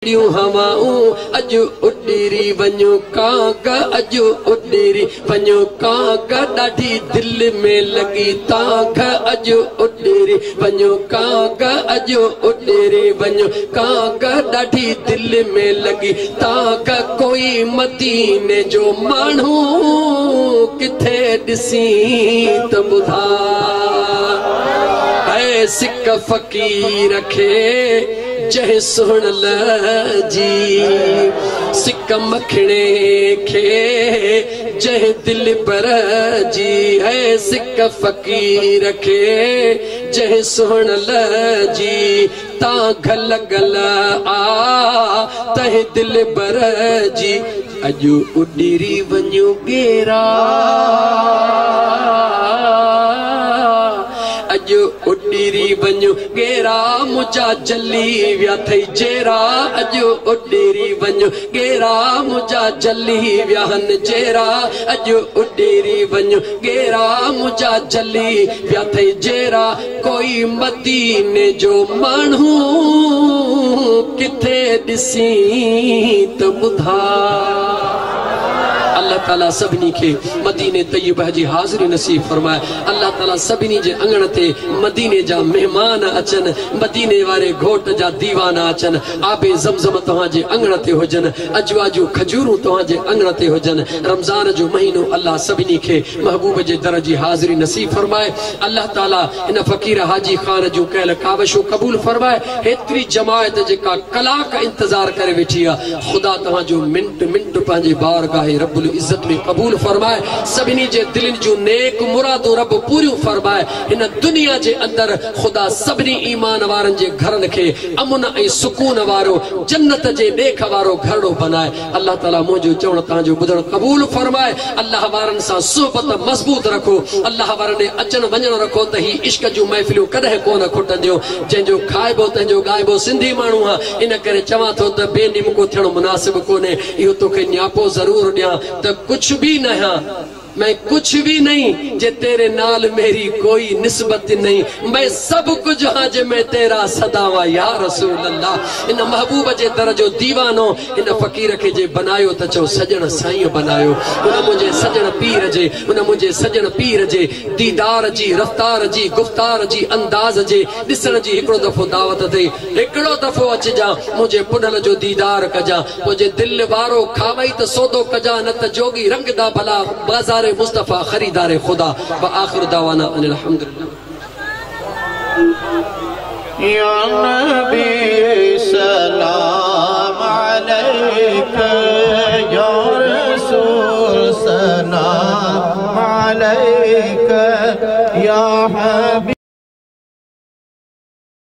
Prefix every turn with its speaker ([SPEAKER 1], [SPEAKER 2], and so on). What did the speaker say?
[SPEAKER 1] ठंडियूं हवाऊं अजु उॾीरी वञो कांग अजु उॾीरी वञो कांग ॾाढी दिल में लगी तांग अजु उॾीरी वञो कांग अजु उॾीरी वञो कांग ॾाढी दिल में लगी तांग कोई मदीने जो माण्हू किथे ॾिसी त ॿुधा ऐ सिक फ़कीर खे जंहिं सुहिणल जी सिक मखणे खे जंहिं दिल पर जी है सिक फ़कीर खे जंहिं सुहिणल जी तांग लॻल आ तंहिं दिल पर जी अॼु उॾीरी वञो गेरा अॼु उॾीरी वञो गेरा मुंहिंजा जली विया थई जेरा अॼु उॾीरी वञो गेरा मुंहिंजा जली विया आहिनि जेरा अॼु उॾीरी वञो गेरा मुंहिंजा जली विया थई जेरा कोई मदीने जो माण्हू किथे ॾिसी त ॿुधा अल्लाह ताला सभिनी खे मदीने तय्यबा जी हाज़िरी नसीब फरमाए। अल्लाह ताला सभिनी जे अंगण ते मदीने जा मेहमान अचन मदीने वारे घोट जा दीवाना अचन आबे ज़मज़म तव्हां जे अंगण ते हुजन अजवा जूं खजूरूं तव्हां जे अंगण ते हुजन रमज़ान जो महीनो अल्लाह सभिनी खे महबूब जे दर जी हाज़िरी नसीब फरमाए। अल्लाह ताला इन फ़कीर हाजी खान जूं कयल कावशूं क़बूल फरमाए। हेतरी जमायत जेका कलाक इंतजार करे वेठी आहे खुदा तव्हां जो मिंट मिंट पंहिंजे बारगाह रब्बुल इज्जत में कबूल फरमाए। सभिनी जे दिलनि जूं नेक मुरादूं रब पूरियूं फरमाए। इन दुनिया जे अंदर खुदा सभिनी ईमान वारनि जे घरनि खे अमन ऐं सुकून वारो जन्नत जे ॾेख वारो घरड़ो बनाए। अल्लाह ताला मुंहिंजो चवण तव्हांजो ॿुधण कबूल फरमाए। अल्लाह वारनि सां सुहबत मज़बूत रखो अल्लाह वारनि अचण वञण रखो त ही इश्क जूं महफ़िलूं कॾहिं कोन खुटंदियूं। जंहिंजो खाइबो तंहिंजो ॻाइबो सिंधी माण्हू आहे इन करे चवां थो त बेनिमको थियणु मुनासिब कोन्हे। इहो तोखे न्यापो ज़रूरु ॾियां तो कुछ भी नहीं मैं कुछ भी नहीं जे तेरे नाल मेरी कोई निस्बत नहीं मैं सब कुछ हाँ जे मैं तेरा सदावा या रसूल अल्लाह। इन महबूब जे दर जो दीवानो इन फ़कीर के जे बनायो त चो सजण साईं बनायो। उन मुझे सजण पीर जे उन मुझे सजण पीर जे दीदार जी रफ्तार जी गुफ्तार जी अंदाज जे ॾिसण जी हिकिड़ो दफ़ो दावत थे हिकिड़ो दफ़ो अचजा मुझे पुनल जो दीदार कजा मुझे दिल वारो खावई त सौदो कजा न त जोगी रंग दा भला बाज़ार मुस्तफा खरीदार खुदा व आखिर दावाना अनिल हम्दुलिल्लाह।
[SPEAKER 2] या नबी सलाम अलैका या रसूल सलाम अलैका या हबीब